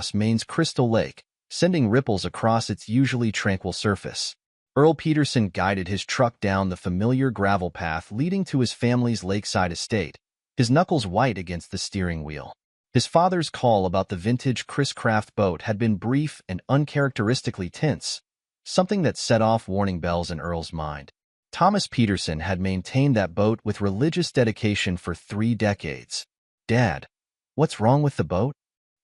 across Maine's Crystal Lake, sending ripples across its usually tranquil surface. Earl Peterson guided his truck down the familiar gravel path leading to his family's lakeside estate, his knuckles white against the steering wheel. His father's call about the vintage Chris Craft boat had been brief and uncharacteristically tense, something that set off warning bells in Earl's mind. Thomas Peterson had maintained that boat with religious dedication for 3 decades. "Dad, what's wrong with the boat?"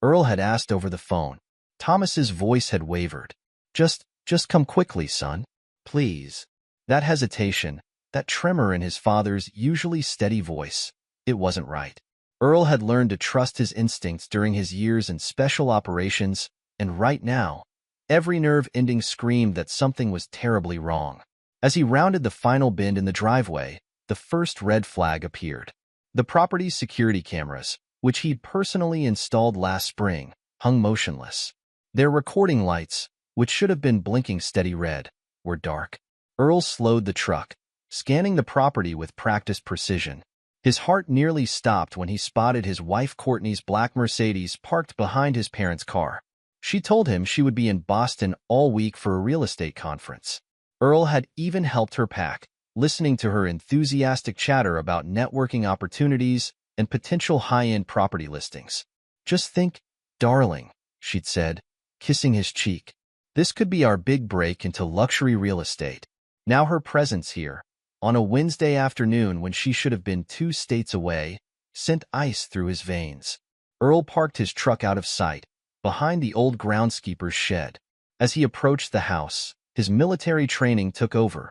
Earl had asked over the phone. Thomas's voice had wavered. Just come quickly, son. Please." That hesitation, that tremor in his father's usually steady voice, it wasn't right. Earl had learned to trust his instincts during his years in special operations, and right now, every nerve-ending screamed that something was terribly wrong. As he rounded the final bend in the driveway, the first red flag appeared. The property's security cameras, which he'd personally installed last spring, hung motionless. Their recording lights, which should have been blinking steady red, were dark. Earl slowed the truck, scanning the property with practiced precision. His heart nearly stopped when he spotted his wife Courtney's black Mercedes parked behind his parents' car. She told him she would be in Boston all week for a real estate conference. Earl had even helped her pack, listening to her enthusiastic chatter about networking opportunities and potential high-end property listings. "Just think, darling," she'd said, kissing his cheek. "This could be our big break into luxury real estate." Now her presence here, on a Wednesday afternoon when she should have been 2 states away, sent ice through his veins. Earl parked his truck out of sight, behind the old groundskeeper's shed. As he approached the house, his military training took over.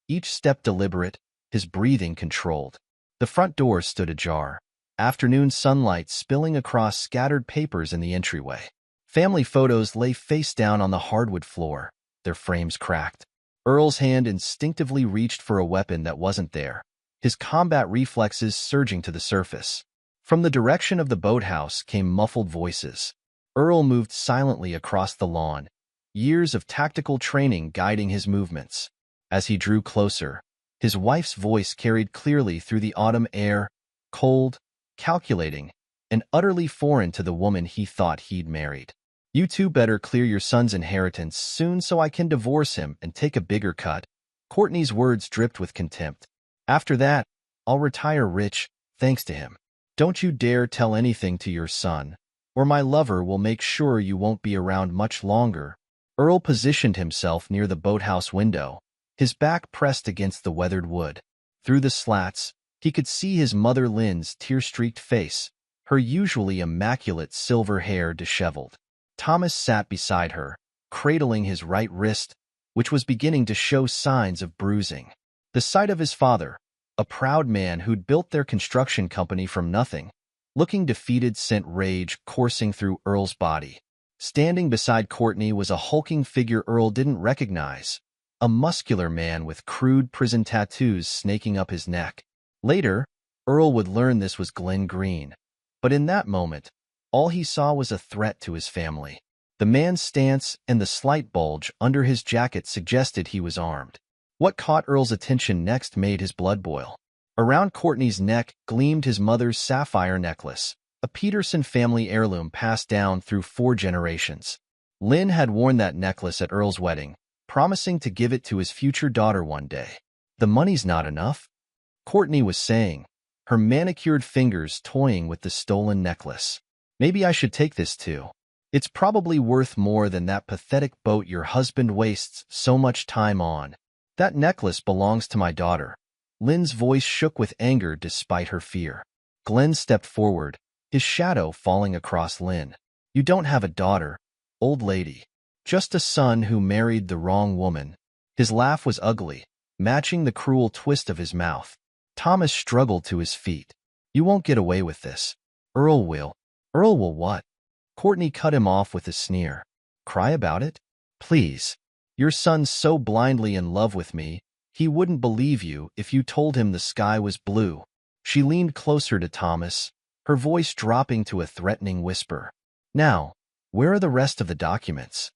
Each step deliberate, his breathing controlled. The front door stood ajar, afternoon sunlight spilling across scattered papers in the entryway. Family photos lay face down on the hardwood floor, their frames cracked. Earl's hand instinctively reached for a weapon that wasn't there, his combat reflexes surging to the surface. From the direction of the boathouse came muffled voices. Earl moved silently across the lawn, years of tactical training guiding his movements. As he drew closer, his wife's voice carried clearly through the autumn air, cold, calculating, and utterly foreign to the woman he thought he'd married. "You two better clear your son's inheritance soon so I can divorce him and take a bigger cut." Courtney's words dripped with contempt. "After that, I'll retire rich, thanks to him. Don't you dare tell anything to your son, or my lover will make sure you won't be around much longer." Earl positioned himself near the boathouse window, his back pressed against the weathered wood. Through the slats, he could see his mother Lynn's tear-streaked face, her usually immaculate silver hair disheveled. Thomas sat beside her, cradling his right wrist, which was beginning to show signs of bruising. The sight of his father, a proud man who'd built their construction company from nothing, looking defeated sent rage coursing through Earl's body. Standing beside Courtney was a hulking figure Earl didn't recognize, a muscular man with crude prison tattoos snaking up his neck. Later, Earl would learn this was Glenn Green, but in that moment, all he saw was a threat to his family. The man's stance and the slight bulge under his jacket suggested he was armed. What caught Earl's attention next made his blood boil. Around Courtney's neck gleamed his mother's sapphire necklace, a Peterson family heirloom passed down through 4 generations. Lynn had worn that necklace at Earl's wedding, promising to give it to his future daughter one day. "The money's not enough," Courtney was saying, her manicured fingers toying with the stolen necklace. "Maybe I should take this too. It's probably worth more than that pathetic boat your husband wastes so much time on." "That necklace belongs to my daughter." Lynn's voice shook with anger despite her fear. Glenn stepped forward, his shadow falling across Lynn. "You don't have a daughter, old lady. Just a son who married the wrong woman." His laugh was ugly, matching the cruel twist of his mouth. Thomas struggled to his feet. "You won't get away with this. Earl will." "Earl will what?" Courtney cut him off with a sneer. "Cry about it? Please. Your son's so blindly in love with me, he wouldn't believe you if you told him the sky was blue." She leaned closer to Thomas, her voice dropping to a threatening whisper. "Now, where are the rest of the documents?"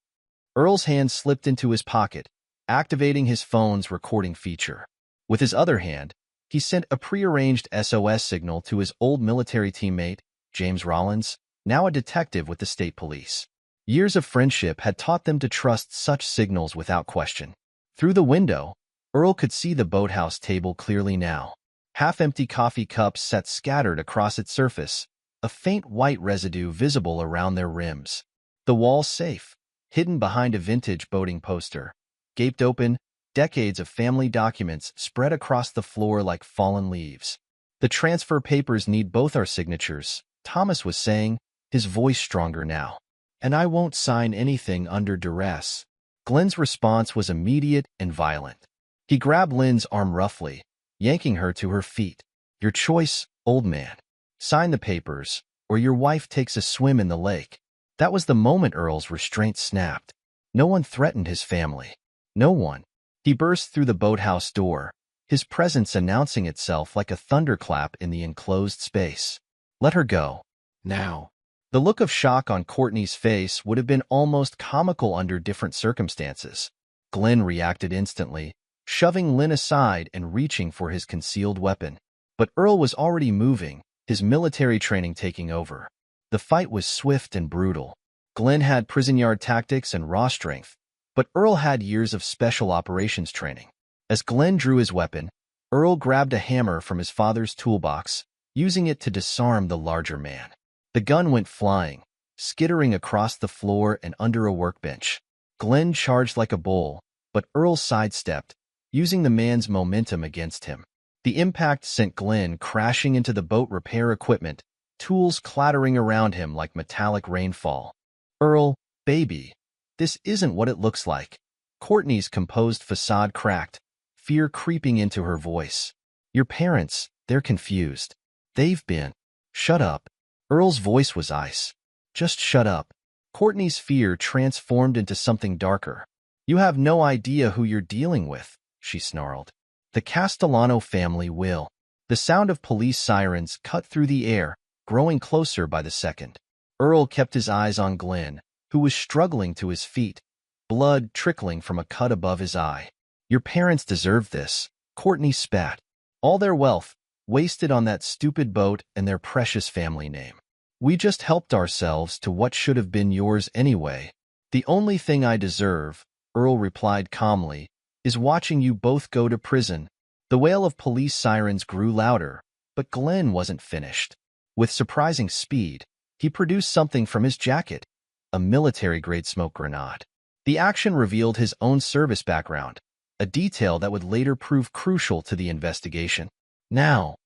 Earl's hand slipped into his pocket, activating his phone's recording feature. With his other hand, he sent a prearranged SOS signal to his old military teammate, James Rollins. now a detective with the state police. Years of friendship had taught them to trust such signals without question. Through the window, Earl could see the boathouse table clearly now. Half-empty coffee cups sat scattered across its surface, a faint white residue visible around their rims. The wall safe, hidden behind a vintage boating poster, gaped open, decades of family documents spread across the floor like fallen leaves. The transfer papers need both our signatures, Thomas was saying, his voice stronger now. And I won't sign anything under duress. Glenn's response was immediate and violent. He grabbed Lynn's arm roughly, yanking her to her feet. Your choice, old man. Sign the papers, or your wife takes a swim in the lake. That was the moment Earl's restraint snapped. No one threatened his family. No one. He burst through the boathouse door, his presence announcing itself like a thunderclap in the enclosed space. Let her go. Now. The look of shock on Courtney's face would have been almost comical under different circumstances. Glenn reacted instantly, shoving Lynn aside and reaching for his concealed weapon. But Earl was already moving, his military training taking over. The fight was swift and brutal. Glenn had prison yard tactics and raw strength, but Earl had years of special operations training. As Glenn drew his weapon, Earl grabbed a hammer from his father's toolbox, using it to disarm the larger man. The gun went flying, skittering across the floor and under a workbench. Glenn charged like a bull, but Earl sidestepped, using the man's momentum against him. The impact sent Glenn crashing into the boat repair equipment, tools clattering around him like metallic rainfall. Earl, baby, this isn't what it looks like. Courtney's composed facade cracked, fear creeping into her voice. Your parents, they're confused. They've been. Shut up. Earl's voice was ice. Just shut up. Courtney's fear transformed into something darker. You have no idea who you're dealing with, she snarled. The Castellano family will. The sound of police sirens cut through the air, growing closer by the second. Earl kept his eyes on Glenn, who was struggling to his feet, blood trickling from a cut above his eye. Your parents deserve this, Courtney spat. All their wealth, wasted on that stupid boat and their precious family name. We just helped ourselves to what should have been yours anyway. The only thing I deserve, Earl replied calmly, is watching you both go to prison. The wail of police sirens grew louder, but Glenn wasn't finished. With surprising speed, he produced something from his jacket, a military-grade smoke grenade. The action revealed his own service background, a detail that would later prove crucial to the investigation. Now,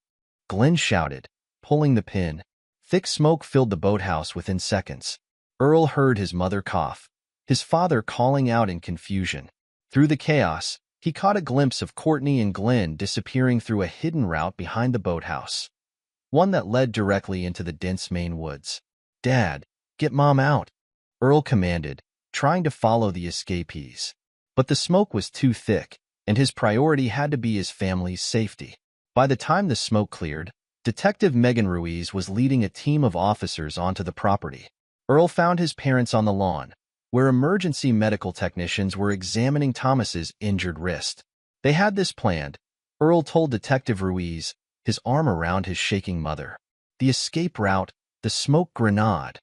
Glenn shouted, pulling the pin. Thick smoke filled the boathouse within seconds. Earl heard his mother cough, his father calling out in confusion. Through the chaos, he caught a glimpse of Courtney and Glenn disappearing through a hidden route behind the boathouse, one that led directly into the dense Maine woods. Dad, get Mom out, Earl commanded, trying to follow the escapees. But the smoke was too thick, and his priority had to be his family's safety. By the time the smoke cleared, Detective Megan Ruiz was leading a team of officers onto the property. Earl found his parents on the lawn, where emergency medical technicians were examining Thomas's injured wrist. They had this planned, Earl told Detective Ruiz, his arm around his shaking mother. The escape route, the smoke grenade.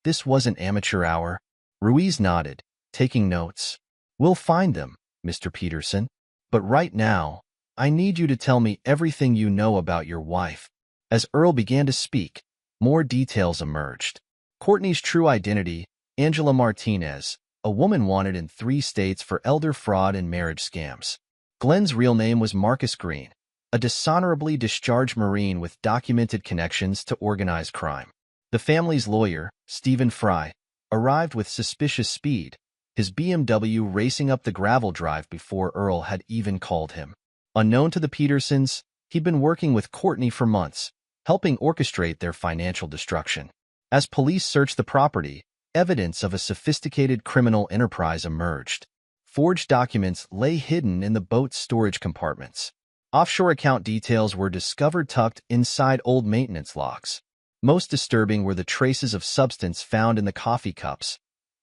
This wasn't amateur hour. Ruiz nodded, taking notes. We'll find them, Mr. Peterson. But right now, I need you to tell me everything you know about your wife. As Earl began to speak, more details emerged. Courtney's true identity, Angela Martinez, a woman wanted in 3 states for elder fraud and marriage scams. Glenn's real name was Marcus Green, a dishonorably discharged Marine with documented connections to organized crime. The family's lawyer, Stephen Fry, arrived with suspicious speed, his BMW racing up the gravel drive before Earl had even called him. Unknown to the Petersons, he'd been working with Courtney for months, helping orchestrate their financial destruction. As police searched the property, evidence of a sophisticated criminal enterprise emerged. Forged documents lay hidden in the boat's storage compartments. Offshore account details were discovered tucked inside old maintenance logs. Most disturbing were the traces of substance found in the coffee cups,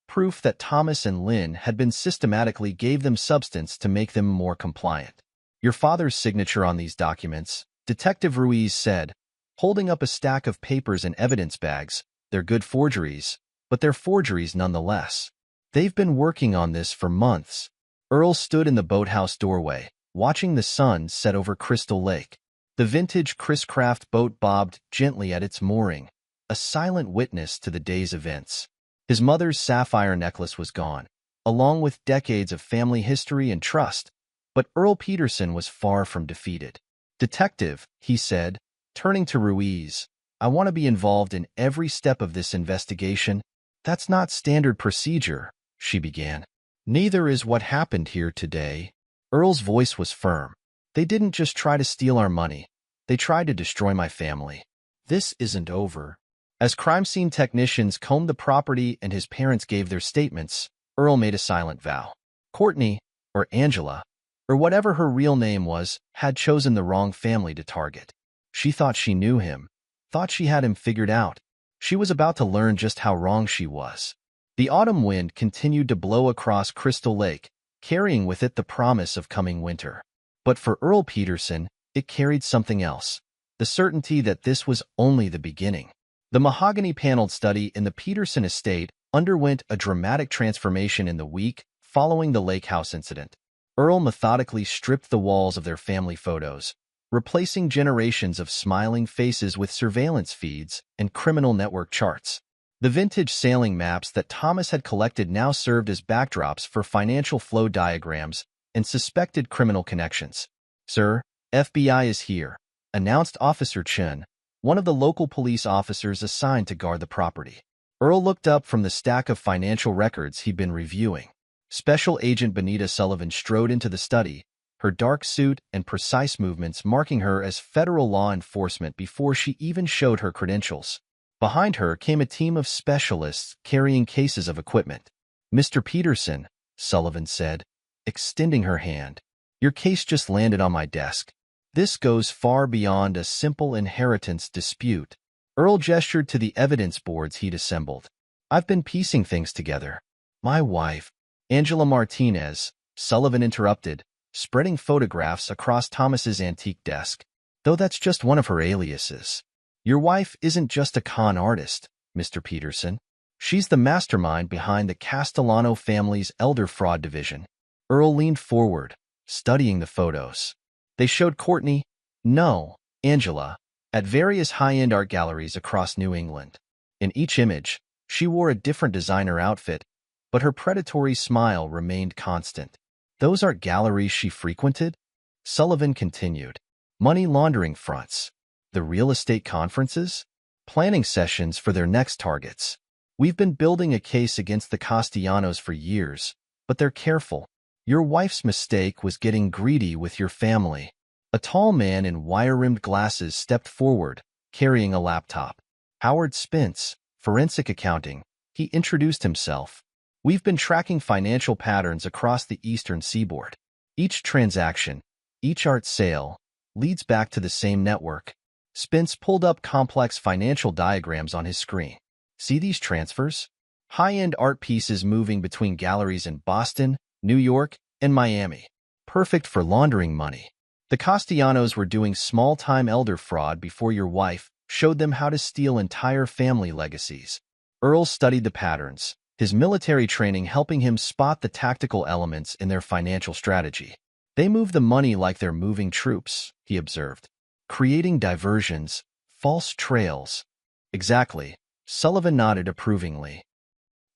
proof that Thomas and Lynn had been systematically gave them substance to make them more compliant. Your father's signature on these documents, Detective Ruiz said, holding up a stack of papers and evidence bags, They're good forgeries, but they're forgeries nonetheless. They've been working on this for months. Earl stood in the boathouse doorway, watching the sun set over Crystal Lake. The vintage Chris Craft boat bobbed gently at its mooring, a silent witness to the day's events. His mother's sapphire necklace was gone, along with decades of family history and trust, but Earl Peterson was far from defeated. "Detective," he said, turning to Ruiz, "I want to be involved in every step of this investigation." "That's not standard procedure," she began. "Neither is what happened here today." Earl's voice was firm. "They didn't just try to steal our money. They tried to destroy my family. This isn't over." As crime scene technicians combed the property and his parents gave their statements, Earl made a silent vow. Courtney, or Angela, or whatever her real name was, had chosen the wrong family to target. She thought she knew him, thought she had him figured out. She was about to learn just how wrong she was. The autumn wind continued to blow across Crystal Lake, carrying with it the promise of coming winter. But for Earl Peterson, it carried something else, the certainty that this was only the beginning. The mahogany-paneled study in the Peterson estate underwent a dramatic transformation in the week following the lake house incident. Earl methodically stripped the walls of their family photos, replacing generations of smiling faces with surveillance feeds and criminal network charts. The vintage sailing maps that Thomas had collected now served as backdrops for financial flow diagrams and suspected criminal connections. "Sir, FBI is here," announced Officer Chen, one of the local police officers assigned to guard the property. Earl looked up from the stack of financial records he'd been reviewing. Special Agent Benita Sullivan strode into the study, her dark suit and precise movements marking her as federal law enforcement before she even showed her credentials. Behind her came a team of specialists carrying cases of equipment. "Mr. Peterson," Sullivan said, extending her hand, "your case just landed on my desk. This goes far beyond a simple inheritance dispute." Earl gestured to the evidence boards he'd assembled. "I've been piecing things together. My wife, Angela Martinez," Sullivan interrupted, spreading photographs across Thomas's antique desk. "Though that's just one of her aliases. Your wife isn't just a con artist, Mr. Peterson. She's the mastermind behind the Castellano family's elder fraud division." Earl leaned forward, studying the photos. They showed Courtney, no, Angela, at various high-end art galleries across New England. In each image, she wore a different designer outfit, but her predatory smile remained constant. "Those art galleries she frequented?" Sullivan continued. "Money laundering fronts, the real estate conferences, planning sessions for their next targets. We've been building a case against the Castellanos for years, but they're careful. Your wife's mistake was getting greedy with your family." A tall man in wire-rimmed glasses stepped forward, carrying a laptop. "Howard Spence, Forensic Accounting," he introduced himself. "We've been tracking financial patterns across the eastern seaboard. Each transaction, each art sale, leads back to the same network." Spence pulled up complex financial diagrams on his screen. "See these transfers? High-end art pieces moving between galleries in Boston, New York, and Miami. Perfect for laundering money. The Castellanos were doing small-time elder fraud before your wife showed them how to steal entire family legacies." Earl studied the patterns, his military training helping him spot the tactical elements in their financial strategy. "They move the money like they're moving troops," he observed, "creating diversions, false trails." "Exactly," Sullivan nodded approvingly.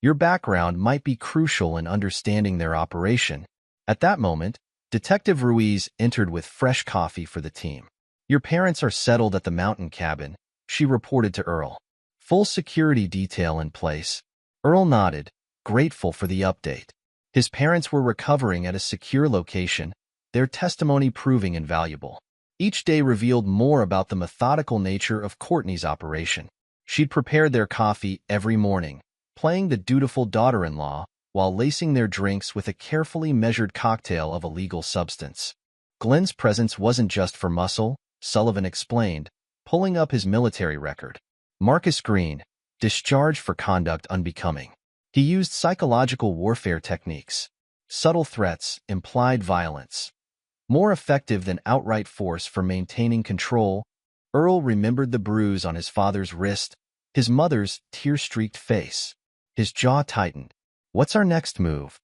"Your background might be crucial in understanding their operation." At that moment, Detective Ruiz entered with fresh coffee for the team. "Your parents are settled at the mountain cabin," she reported to Earl. "Full security detail in place." Earl nodded, grateful for the update. His parents were recovering at a secure location, their testimony proving invaluable. Each day revealed more about the methodical nature of Courtney's operation. She'd prepared their coffee every morning, playing the dutiful daughter-in-law, while lacing their drinks with a carefully measured cocktail of a legal substance. Glenn's presence wasn't just for muscle, Sullivan explained, pulling up his military record. Marcus Green, discharged for conduct unbecoming. He used psychological warfare techniques, subtle threats, implied violence. More effective than outright force for maintaining control. Earl remembered the bruise on his father's wrist, his mother's tear-streaked face. His jaw tightened. "What's our next move?"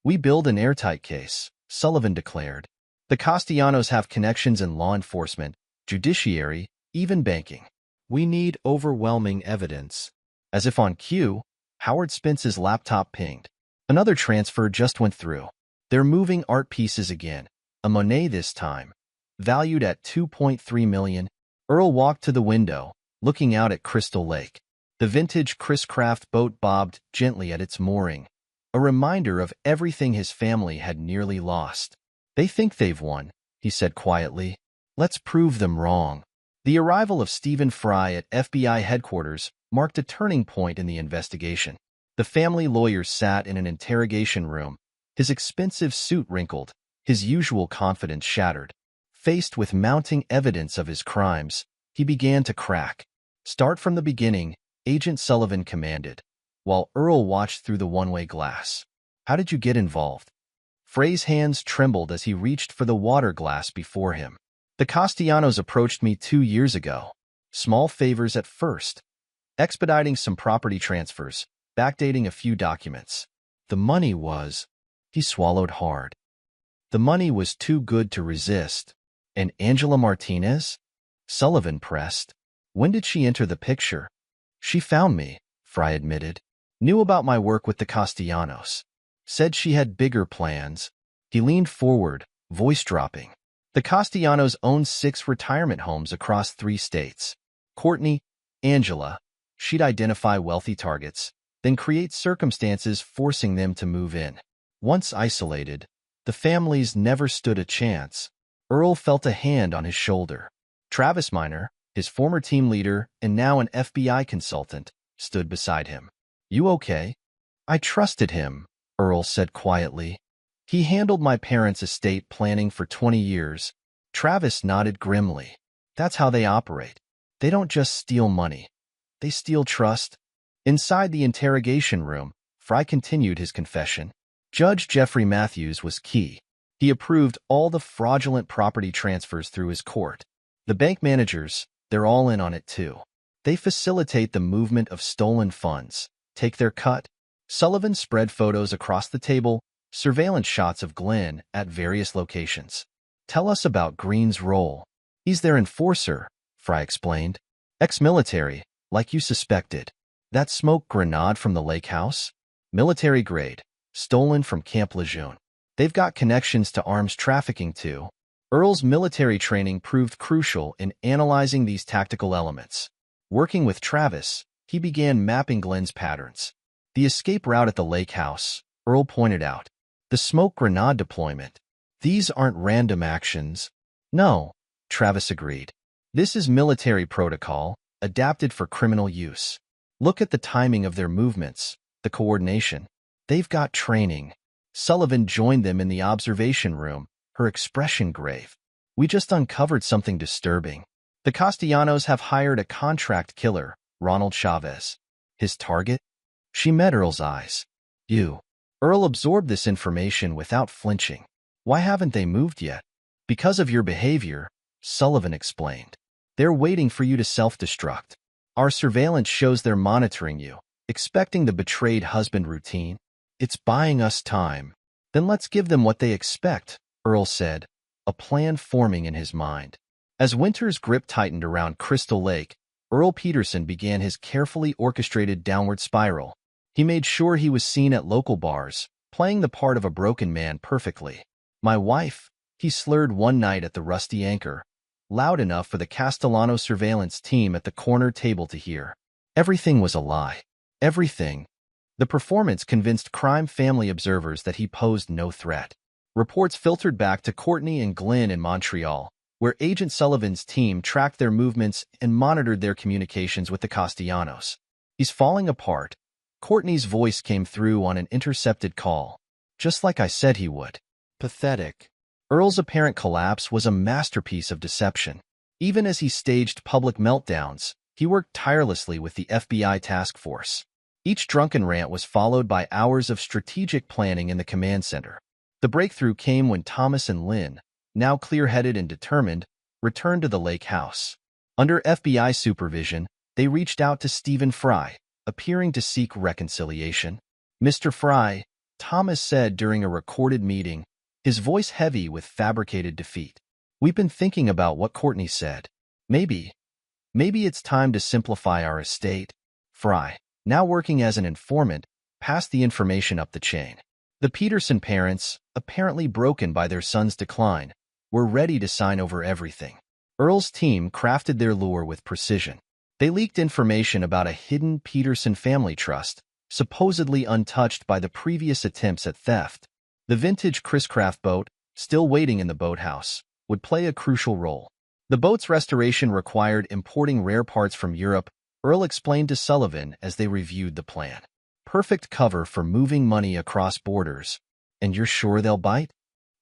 "We build an airtight case," Sullivan declared. "The Castellanos have connections in law enforcement, judiciary, even banking. We need overwhelming evidence." As if on cue, Howard Spence's laptop pinged. Another transfer just went through. They're moving art pieces again, a Monet this time, valued at $2.3 million. Earl walked to the window, looking out at Crystal Lake. The vintage Chris Craft boat bobbed gently at its mooring, a reminder of everything his family had nearly lost. "They think they've won," he said quietly. "Let's prove them wrong." The arrival of Stephen Fry at FBI headquarters marked a turning point in the investigation. The family lawyer sat in an interrogation room, his expensive suit wrinkled, his usual confidence shattered. Faced with mounting evidence of his crimes, he began to crack. "Start from the beginning," Agent Sullivan commanded, while Earl watched through the one-way glass. "How did you get involved?" Frey's hands trembled as he reached for the water glass before him. "The Castellanos approached me 2 years ago. Small favors at first, expediting some property transfers, backdating a few documents. The money was—" He swallowed hard. "The money was too good to resist." "And Angela Martinez?" Sullivan pressed. "When did she enter the picture?" "She found me," Fry admitted. "Knew about my work with the Castellanos. Said she had bigger plans." He leaned forward, voice dropping. "The Castellanos own 6 retirement homes across 3 states. Courtney, Angela, she'd identify wealthy targets, then create circumstances forcing them to move in. Once isolated, the families never stood a chance." Earl felt a hand on his shoulder. Travis Minor, his former team leader and now an FBI consultant, stood beside him. "You okay?" "I trusted him," Earl said quietly. "He handled my parents' estate planning for 20 years. Travis nodded grimly. "That's how they operate. They don't just steal money. They steal trust." Inside the interrogation room, Fry continued his confession. Judge Jeffrey Matthews was key. He approved all the fraudulent property transfers through his court. The bank managers, they're all in on it too. They facilitate the movement of stolen funds. Take their cut. Sullivan spread photos across the table, surveillance shots of Glenn at various locations. "Tell us about Green's role." "He's their enforcer," Fry explained. "Ex-military, like you suspected. That smoke grenade from the lake house? Military grade, stolen from Camp Lejeune. They've got connections to arms trafficking too." Earl's military training proved crucial in analyzing these tactical elements. Working with Travis, he began mapping Glenn's patterns. The escape route at the lake house, Earl pointed out. The smoke grenade deployment. "These aren't random actions." "No," Travis agreed. "This is military protocol, adapted for criminal use. Look at the timing of their movements, the coordination. They've got training." Sullivan joined them in the observation room, her expression grave. "We just uncovered something disturbing. The Castellanos have hired a contract killer, Ronald Chavez. His target?" She met Earl's eyes. "You." Earl absorbed this information without flinching. "Why haven't they moved yet?" "Because of your behavior," Sullivan explained. "They're waiting for you to self-destruct. Our surveillance shows they're monitoring you, expecting the betrayed husband routine. It's buying us time." "Then let's give them what they expect," Earl said, a plan forming in his mind. As winter's grip tightened around Crystal Lake, Earl Peterson began his carefully orchestrated downward spiral. He made sure he was seen at local bars, playing the part of a broken man perfectly. "My wife," he slurred one night at the Rusty Anchor, loud enough for the Castellano surveillance team at the corner table to hear. Everything was a lie. Everything. The performance convinced crime family observers that he posed no threat. Reports filtered back to Courtney and Glenn in Montreal, where Agent Sullivan's team tracked their movements and monitored their communications with the Castellanos. "He's falling apart." Courtney's voice came through on an intercepted call. "Just like I said he would." Pathetic. Earl's apparent collapse was a masterpiece of deception. Even as he staged public meltdowns, he worked tirelessly with the FBI task force. Each drunken rant was followed by hours of strategic planning in the command center. The breakthrough came when Thomas and Lynn, now clear-headed and determined, returned to the lake house. Under FBI supervision, They reached out to Stephen Fry, appearing to seek reconciliation. "Mr. Fry," Thomas said during a recorded meeting, his voice heavy with fabricated defeat. "We've been thinking about what Courtney said. Maybe it's time to simplify our estate." Fry, now working as an informant, passed the information up the chain. The Peterson parents, apparently broken by their son's decline, were ready to sign over everything. Earl's team crafted their lure with precision. They leaked information about a hidden Peterson family trust, supposedly untouched by the previous attempts at theft. The vintage Chris Craft boat, still waiting in the boathouse, would play a crucial role. The boat's restoration required importing rare parts from Europe, Earl explained to Sullivan as they reviewed the plan. "Perfect cover for moving money across borders." "And you're sure they'll bite?"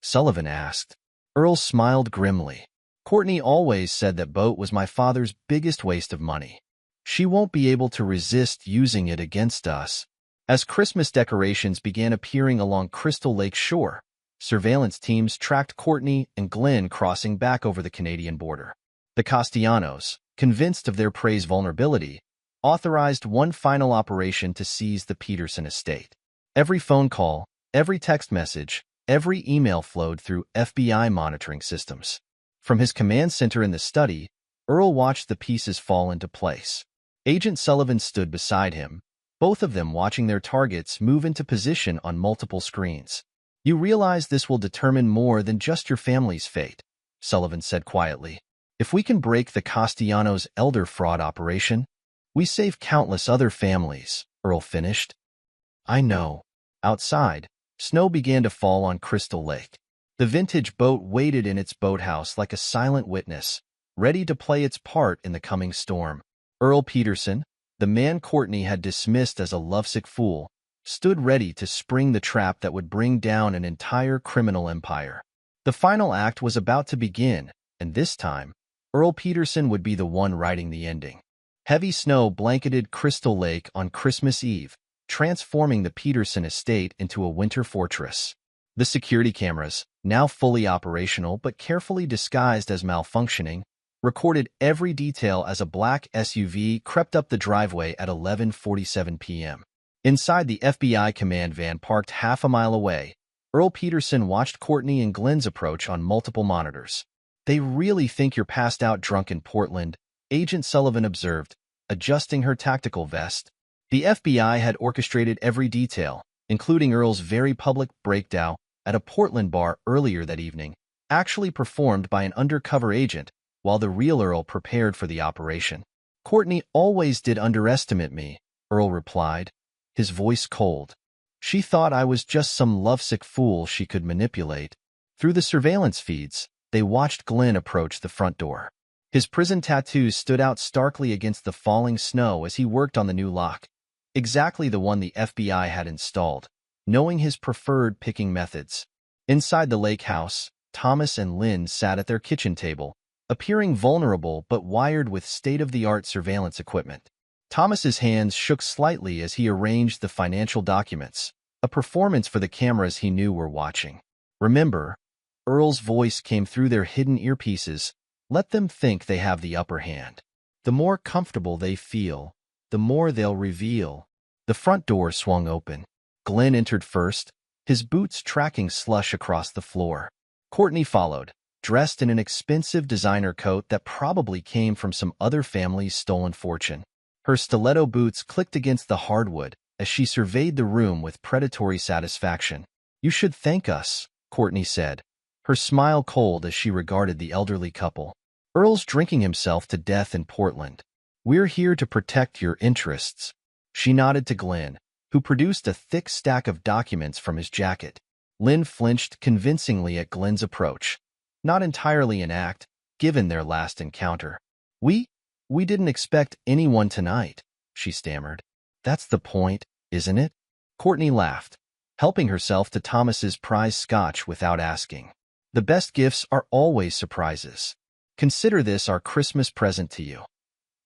Sullivan asked. Earl smiled grimly. "Courtney always said that boat was my father's biggest waste of money. She won't be able to resist using it against us." As Christmas decorations began appearing along Crystal Lake shore, surveillance teams tracked Courtney and Glenn crossing back over the Canadian border. The Castellanos, convinced of their prey's vulnerability, authorized one final operation to seize the Peterson estate. Every phone call, every text message, every email flowed through FBI monitoring systems. From his command center in the study, Earl watched the pieces fall into place. Agent Sullivan stood beside him, both of them watching their targets move into position on multiple screens. "You realize this will determine more than just your family's fate," Sullivan said quietly. "If we can break the Castellanos' elder fraud operation, we save countless other families," Earl finished. "I know." Outside, snow began to fall on Crystal Lake. The vintage boat waited in its boathouse like a silent witness, ready to play its part in the coming storm. Earl Peterson, the man Courtney had dismissed as a lovesick fool, stood ready to spring the trap that would bring down an entire criminal empire. The final act was about to begin, and this time, Earl Peterson would be the one writing the ending. Heavy snow blanketed Crystal Lake on Christmas Eve, transforming the Peterson estate into a winter fortress. The security cameras, now fully operational but carefully disguised as malfunctioning, recorded every detail as a black SUV crept up the driveway at 11:47 p.m. Inside the FBI command van parked half a mile away, Earl Peterson watched Courtney and Glenn's approach on multiple monitors. "They really think you're passed out drunk in Portland," Agent Sullivan observed, adjusting her tactical vest. The FBI had orchestrated every detail, including Earl's very public breakdown at a Portland bar earlier that evening, actually performed by an undercover agent, while the real Earl prepared for the operation. "Courtney always did underestimate me," Earl replied, his voice cold. "She thought I was just some lovesick fool she could manipulate." Through the surveillance feeds, they watched Glenn approach the front door. His prison tattoos stood out starkly against the falling snow as he worked on the new lock, exactly the one the FBI had installed, knowing his preferred picking methods. Inside the lake house, Thomas and Lynn sat at their kitchen table, appearing vulnerable but wired with state-of-the-art surveillance equipment. Thomas's hands shook slightly as he arranged the financial documents, a performance for the cameras he knew were watching. "Remember," Earl's voice came through their hidden earpieces, "let them think they have the upper hand. The more comfortable they feel, the more they'll reveal." The front door swung open. Glenn entered first, his boots tracking slush across the floor. Courtney followed, dressed in an expensive designer coat that probably came from some other family's stolen fortune. Her stiletto boots clicked against the hardwood as she surveyed the room with predatory satisfaction. "You should thank us," Courtney said, her smile cold as she regarded the elderly couple. "Earl's drinking himself to death in Portland. We're here to protect your interests." She nodded to Glenn, who produced a thick stack of documents from his jacket. Lynn flinched convincingly at Glenn's approach, not entirely an act, given their last encounter. We didn't expect anyone tonight," she stammered. "That's the point, isn't it?" Courtney laughed, helping herself to Thomas's prize scotch without asking. "The best gifts are always surprises. Consider this our Christmas present to you.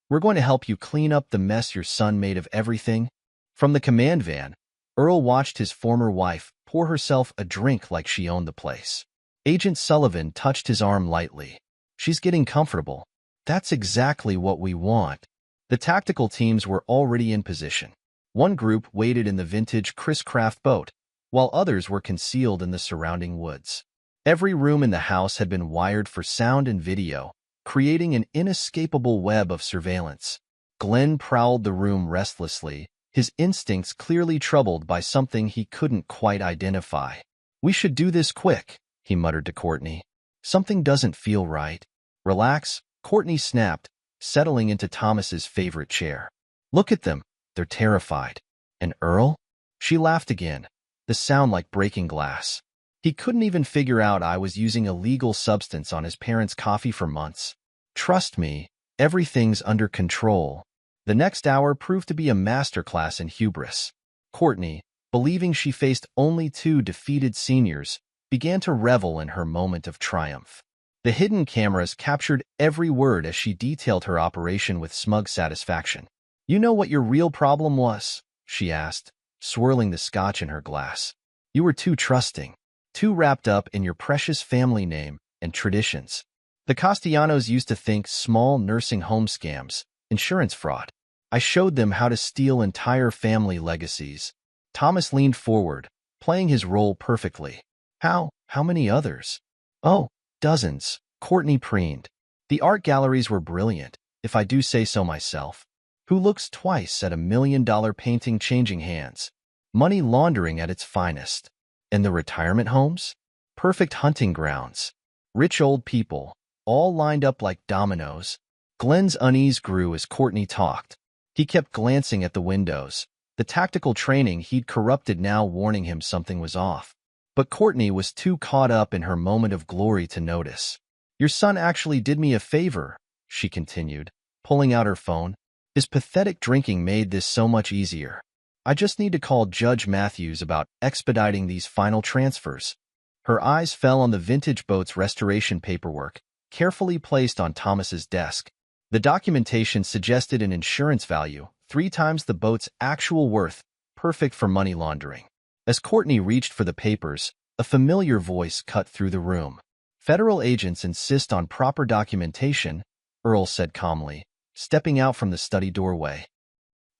We're going to help you clean up the mess your son made of everything." From the command van, Earl watched his former wife pour herself a drink like she owned the place. Agent Sullivan touched his arm lightly. "She's getting comfortable. That's exactly what we want." The tactical teams were already in position. One group waited in the vintage Chris Craft boat, while others were concealed in the surrounding woods. Every room in the house had been wired for sound and video, creating an inescapable web of surveillance. Glenn prowled the room restlessly, his instincts clearly troubled by something he couldn't quite identify. "We should do this quick," he muttered to Courtney. "Something doesn't feel right." "Relax," Courtney snapped, settling into Thomas's favorite chair. "Look at them. They're terrified." "And Earl?" She laughed again, the sound like breaking glass. "He couldn't even figure out I was using a legal substance on his parents' coffee for months. Trust me, everything's under control." The next hour proved to be a masterclass in hubris. Courtney, believing she faced only two defeated seniors, began to revel in her moment of triumph. The hidden cameras captured every word as she detailed her operation with smug satisfaction. "You know what your real problem was?" she asked, swirling the scotch in her glass. "You were too trusting. Too wrapped up in your precious family name and traditions. The Castellanos used to think small nursing home scams, insurance fraud. I showed them how to steal entire family legacies." Thomas leaned forward, playing his role perfectly. How many others?" "Oh, dozens," Courtney preened. "The art galleries were brilliant, if I do say so myself. Who looks twice at $1 million painting changing hands? Money laundering at its finest. And the retirement homes? Perfect hunting grounds. Rich old people, all lined up like dominoes." Glenn's unease grew as Courtney talked. He kept glancing at the windows, the tactical training he'd corrupted now warning him something was off. But Courtney was too caught up in her moment of glory to notice. "Your son actually did me a favor," she continued, pulling out her phone. "His pathetic drinking made this so much easier. I just need to call Judge Matthews about expediting these final transfers." Her eyes fell on the vintage boat's restoration paperwork, carefully placed on Thomas's desk. The documentation suggested an insurance value 3 times the boat's actual worth, perfect for money laundering. As Courtney reached for the papers, a familiar voice cut through the room. "Federal agents insist on proper documentation," Earl said calmly, stepping out from the study doorway.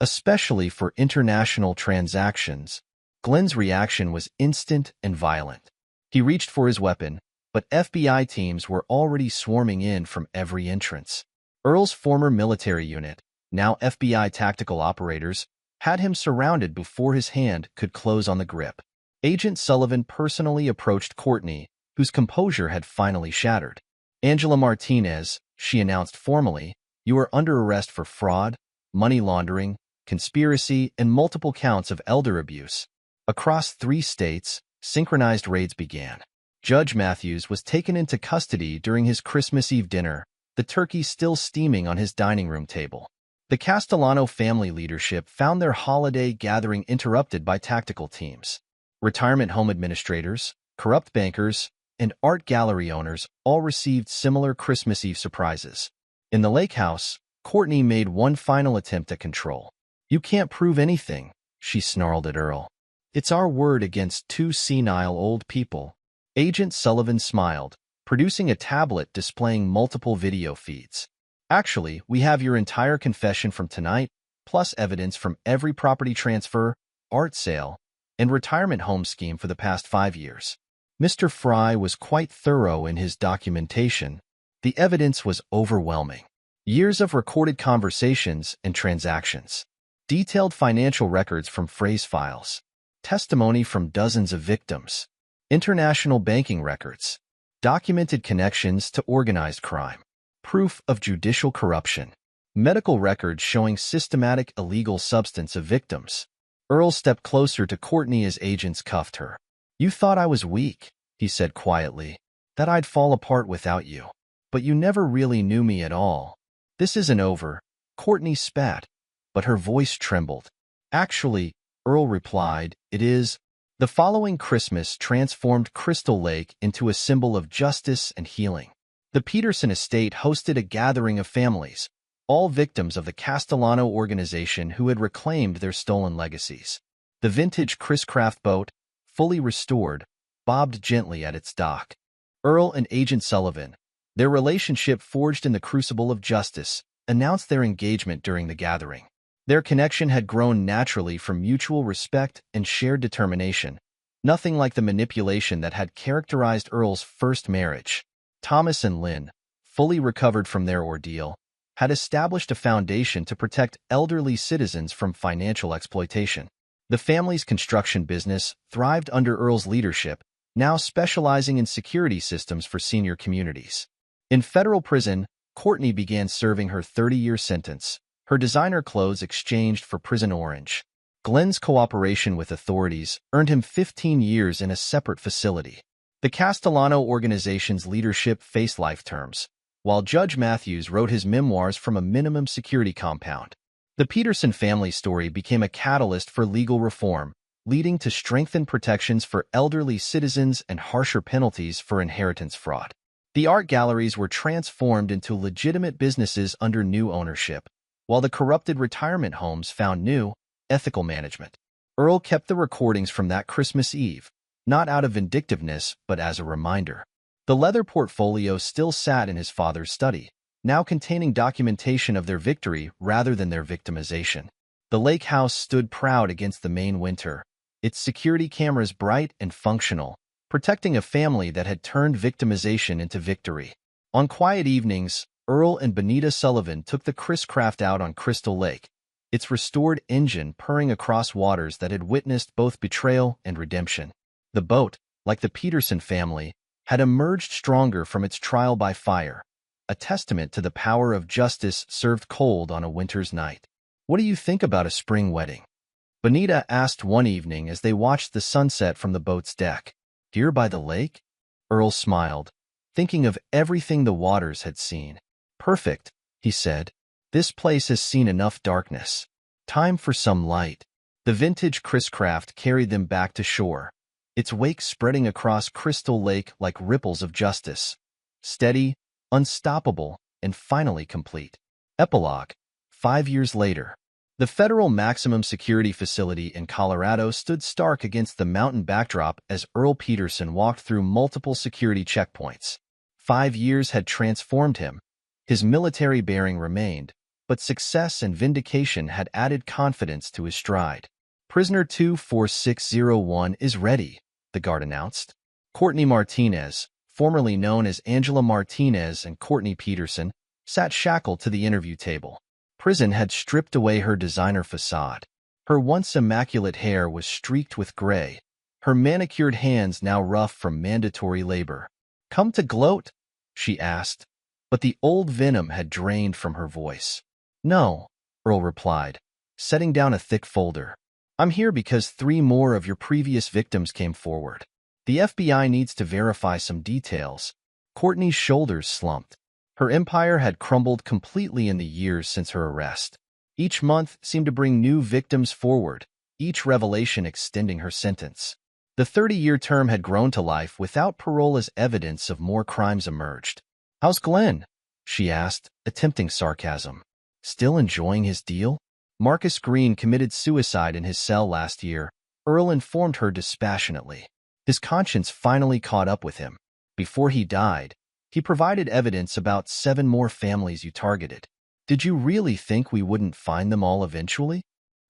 "Especially for international transactions." Glenn's reaction was instant and violent. He reached for his weapon, but FBI teams were already swarming in from every entrance. Earl's former military unit, now FBI tactical operators, had him surrounded before his hand could close on the grip. Agent Sullivan personally approached Courtney, whose composure had finally shattered. "Angela Martinez," she announced formally, "you are under arrest for fraud, money laundering, conspiracy, and multiple counts of elder abuse." Across 3 states, synchronized raids began. Judge Matthews was taken into custody during his Christmas Eve dinner, the turkey still steaming on his dining room table. The Castellano family leadership found their holiday gathering interrupted by tactical teams. Retirement home administrators, corrupt bankers, and art gallery owners all received similar Christmas Eve surprises. In the lake house, Courtney made one final attempt at control. "You can't prove anything," she snarled at Earl. "It's our word against 2 senile old people." Agent Sullivan smiled, producing a tablet displaying multiple video feeds. "Actually, we have your entire confession from tonight, plus evidence from every property transfer, art sale, and retirement home scheme for the past 5 years." Mr. Fry was quite thorough in his documentation. The evidence was overwhelming. Years of recorded conversations and transactions. Detailed financial records from phrase files. Testimony from dozens of victims. International banking records. Documented connections to organized crime. Proof of judicial corruption. Medical records showing systematic illegal substance of victims. Earl stepped closer to Courtney as agents cuffed her. "You thought I was weak," he said quietly, "that I'd fall apart without you. But you never really knew me at all." "This isn't over," Courtney spat, but her voice trembled. "Actually," Earl replied, "it is." The following Christmas transformed Crystal Lake into a symbol of justice and healing. The Peterson estate hosted a gathering of families, all victims of the Castellano organization who had reclaimed their stolen legacies. The vintage Chris Craft boat, fully restored, bobbed gently at its dock. Earl and Agent Sullivan, their relationship forged in the crucible of justice, announced their engagement during the gathering. Their connection had grown naturally from mutual respect and shared determination, nothing like the manipulation that had characterized Earl's first marriage. Thomas and Lynn, fully recovered from their ordeal, had established a foundation to protect elderly citizens from financial exploitation. The family's construction business thrived under Earl's leadership, now specializing in security systems for senior communities. In federal prison, Courtney began serving her 30-year sentence, her designer clothes exchanged for prison orange. Glenn's cooperation with authorities earned him 15 years in a separate facility. The Castellano organization's leadership faced life terms, while Judge Matthews wrote his memoirs from a minimum security compound. The Peterson family story became a catalyst for legal reform, leading to strengthened protections for elderly citizens and harsher penalties for inheritance fraud. The art galleries were transformed into legitimate businesses under new ownership, while the corrupted retirement homes found new, ethical management. Earl kept the recordings from that Christmas Eve, not out of vindictiveness but as a reminder. The leather portfolio still sat in his father's study, now containing documentation of their victory rather than their victimization. The lake house stood proud against the Maine winter, its security cameras bright and functional, protecting a family that had turned victimization into victory. On quiet evenings, Earl and Benita Sullivan took the Chris Craft out on Crystal Lake, its restored engine purring across waters that had witnessed both betrayal and redemption. The boat, like the Peterson family, had emerged stronger from its trial by fire, a testament to the power of justice served cold on a winter's night. "What do you think about a spring wedding?" Benita asked one evening as they watched the sunset from the boat's deck. "Here by the lake?" Earl smiled, thinking of everything the waters had seen. "Perfect," he said. "This place has seen enough darkness. Time for some light." The vintage Chris Craft carried them back to shore, its wake spreading across Crystal Lake like ripples of justice. Steady, unstoppable, and finally complete. Epilogue. 5 years later. The federal maximum security facility in Colorado stood stark against the mountain backdrop as Earl Peterson walked through multiple security checkpoints. 5 years had transformed him. His military bearing remained, but success and vindication had added confidence to his stride. "Prisoner 24601 is ready," the guard announced. Courtney Martinez, formerly known as Angela Martinez and Courtney Peterson, sat shackled to the interview table. Prison had stripped away her designer facade. Her once immaculate hair was streaked with gray, her manicured hands now rough from mandatory labor. "Come to gloat?" she asked, but the old venom had drained from her voice. "No," Earl replied, setting down a thick folder. "I'm here because 3 more of your previous victims came forward. The FBI needs to verify some details." Courtney's shoulders slumped. Her empire had crumbled completely in the years since her arrest. Each month seemed to bring new victims forward, each revelation extending her sentence. The 30-year term had grown to life without parole as evidence of more crimes emerged. "How's Glenn?" she asked, attempting sarcasm. "Still enjoying his deal?" Marcus Green committed suicide in his cell last year, Earl informed her dispassionately. His conscience finally caught up with him. Before he died, he provided evidence about 7 more families you targeted. Did you really think we wouldn't find them all eventually?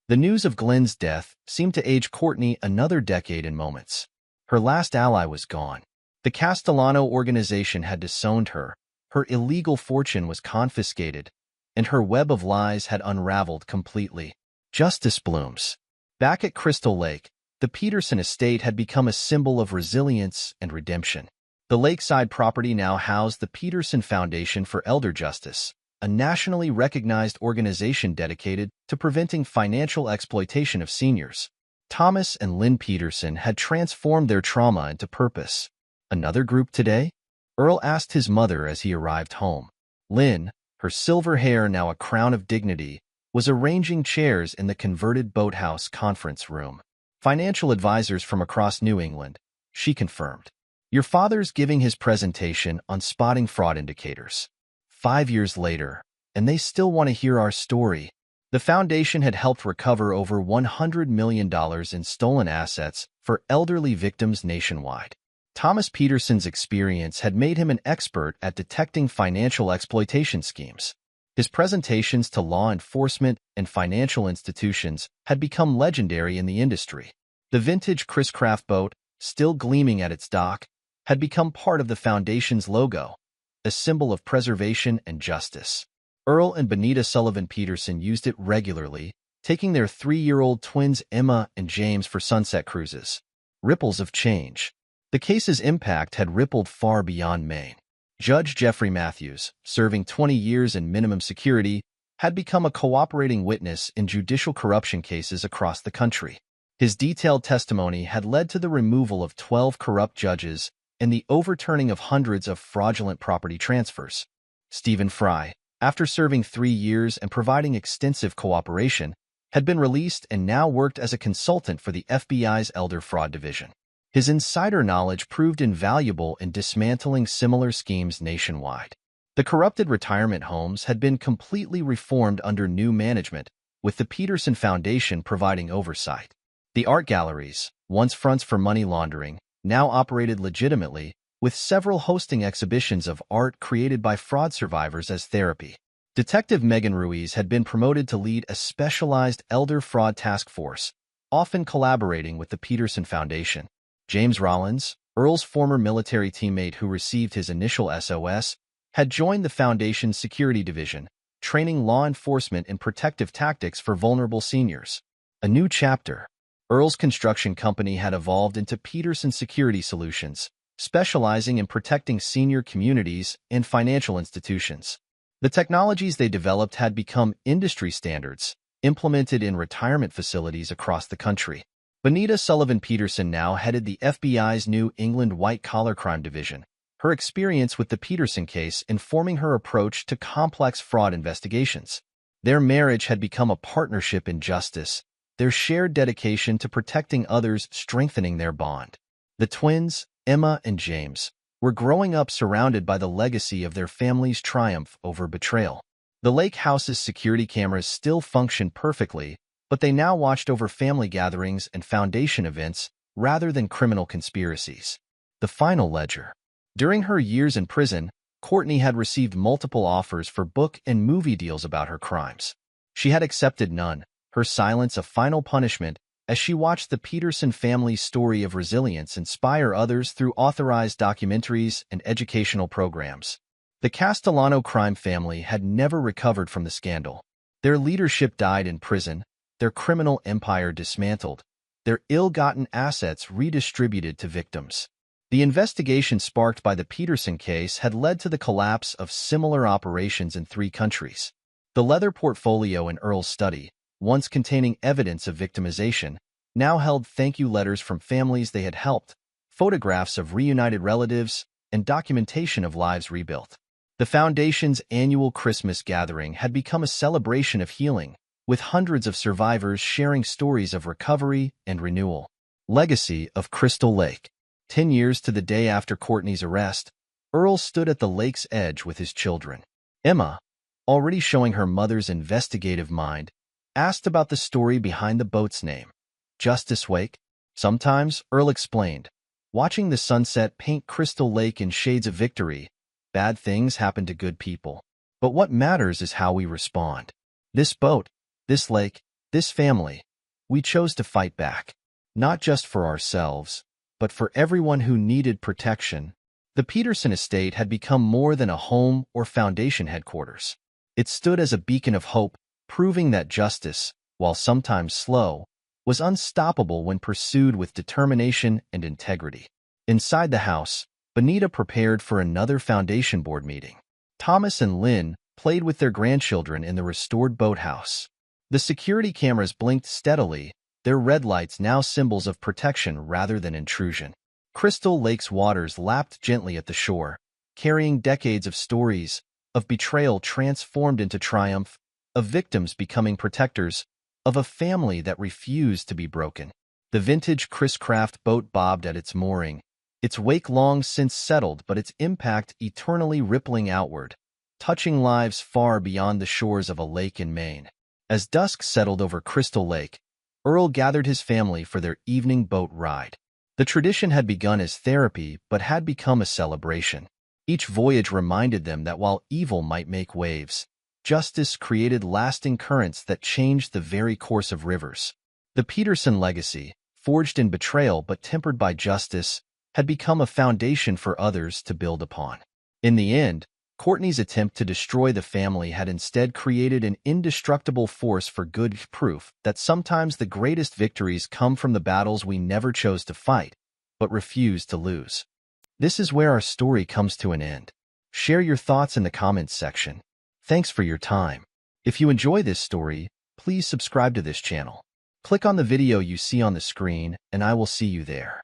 The news of Glenn's death seemed to age Courtney another decade in moments. Her last ally was gone. The Castellano organization had disowned her, her illegal fortune was confiscated, and her web of lies had unraveled completely. Justice blooms. Back at Crystal Lake, the Peterson estate had become a symbol of resilience and redemption. The lakeside property now housed the Peterson Foundation for Elder Justice, a nationally recognized organization dedicated to preventing financial exploitation of seniors. Thomas and Lynn Peterson had transformed their trauma into purpose. "Another group today?" Earl asked his mother as he arrived home. Lynn, her silver hair now a crown of dignity, was arranging chairs in the converted boathouse conference room. "Financial advisors from across New England," she confirmed. "Your father's giving his presentation on spotting fraud indicators. 5 years later, and they still want to hear our story." The foundation had helped recover over $100 million in stolen assets for elderly victims nationwide. Thomas Peterson's experience had made him an expert at detecting financial exploitation schemes. His presentations to law enforcement and financial institutions had become legendary in the industry. The vintage Chris Craft boat, still gleaming at its dock, had become part of the Foundation's logo, a symbol of preservation and justice. Earl and Benita Sullivan Peterson used it regularly, taking their 3-year-old twins Emma and James for sunset cruises. Ripples of change. The case's impact had rippled far beyond Maine. Judge Jeffrey Matthews, serving 20 years in minimum security, had become a cooperating witness in judicial corruption cases across the country. His detailed testimony had led to the removal of 12 corrupt judges and the overturning of hundreds of fraudulent property transfers. Stephen Fry, after serving 3 years and providing extensive cooperation, had been released and now worked as a consultant for the FBI's Elder Fraud Division. His insider knowledge proved invaluable in dismantling similar schemes nationwide. The corrupted retirement homes had been completely reformed under new management, with the Peterson Foundation providing oversight. The art galleries, once fronts for money laundering, now operated legitimately, with several hosting exhibitions of art created by fraud survivors as therapy. Detective Megan Ruiz had been promoted to lead a specialized elder fraud task force, often collaborating with the Peterson Foundation. James Rollins, Earl's former military teammate who received his initial SOS, had joined the Foundation's security division, training law enforcement in protective tactics for vulnerable seniors. A new chapter. Earl's construction company had evolved into Peterson Security Solutions, specializing in protecting senior communities and financial institutions. The technologies they developed had become industry standards, implemented in retirement facilities across the country. Benita Sullivan Peterson now headed the FBI's New England White-Collar Crime Division, her experience with the Peterson case informing her approach to complex fraud investigations. Their marriage had become a partnership in justice, their shared dedication to protecting others strengthening their bond. The twins, Emma and James, were growing up surrounded by the legacy of their family's triumph over betrayal. The lake house's security cameras still functioned perfectly, but they now watched over family gatherings and Foundation events rather than criminal conspiracies. The final ledger. During her years in prison, Courtney had received multiple offers for book and movie deals about her crimes. She had accepted none, her silence a final punishment, as she watched the Peterson family's story of resilience inspire others through authorized documentaries and educational programs. The Castellano crime family had never recovered from the scandal. Their leadership died in prison, their criminal empire dismantled, their ill-gotten assets redistributed to victims. The investigation sparked by the Peterson case had led to the collapse of similar operations in 3 countries. The leather portfolio in Earl's study, once containing evidence of victimization, now held thank-you letters from families they had helped, photographs of reunited relatives, and documentation of lives rebuilt. The Foundation's annual Christmas gathering had become a celebration of healing, with hundreds of survivors sharing stories of recovery and renewal. Legacy of Crystal Lake. 10 years to the day after Courtney's arrest, Earl stood at the lake's edge with his children. Emma, already showing her mother's investigative mind, asked about the story behind the boat's name. Justice Wake? Sometimes, Earl explained, watching the sunset paint Crystal Lake in shades of victory, bad things happen to good people. But what matters is how we respond. This boat, this lake, this family, we chose to fight back. Not just for ourselves, but for everyone who needed protection. The Peterson estate had become more than a home or Foundation headquarters. It stood as a beacon of hope, proving that justice, while sometimes slow, was unstoppable when pursued with determination and integrity. Inside the house, Benita prepared for another Foundation board meeting. Thomas and Lynn played with their grandchildren in the restored boathouse. The security cameras blinked steadily, their red lights now symbols of protection rather than intrusion. Crystal Lake's waters lapped gently at the shore, carrying decades of stories, of betrayal transformed into triumph, of victims becoming protectors, of a family that refused to be broken. The vintage Chris Craft boat bobbed at its mooring, its wake long since settled but its impact eternally rippling outward, touching lives far beyond the shores of a lake in Maine. As dusk settled over Crystal Lake, Earl gathered his family for their evening boat ride. The tradition had begun as therapy but had become a celebration. Each voyage reminded them that while evil might make waves, justice created lasting currents that changed the very course of rivers. The Peterson legacy, forged in betrayal but tempered by justice, had become a foundation for others to build upon. In the end, Courtney's attempt to destroy the family had instead created an indestructible force for good, proof that sometimes the greatest victories come from the battles we never chose to fight, but refused to lose. This is where our story comes to an end. Share your thoughts in the comments section. Thanks for your time. If you enjoy this story, please subscribe to this channel. Click on the video you see on the screen, and I will see you there.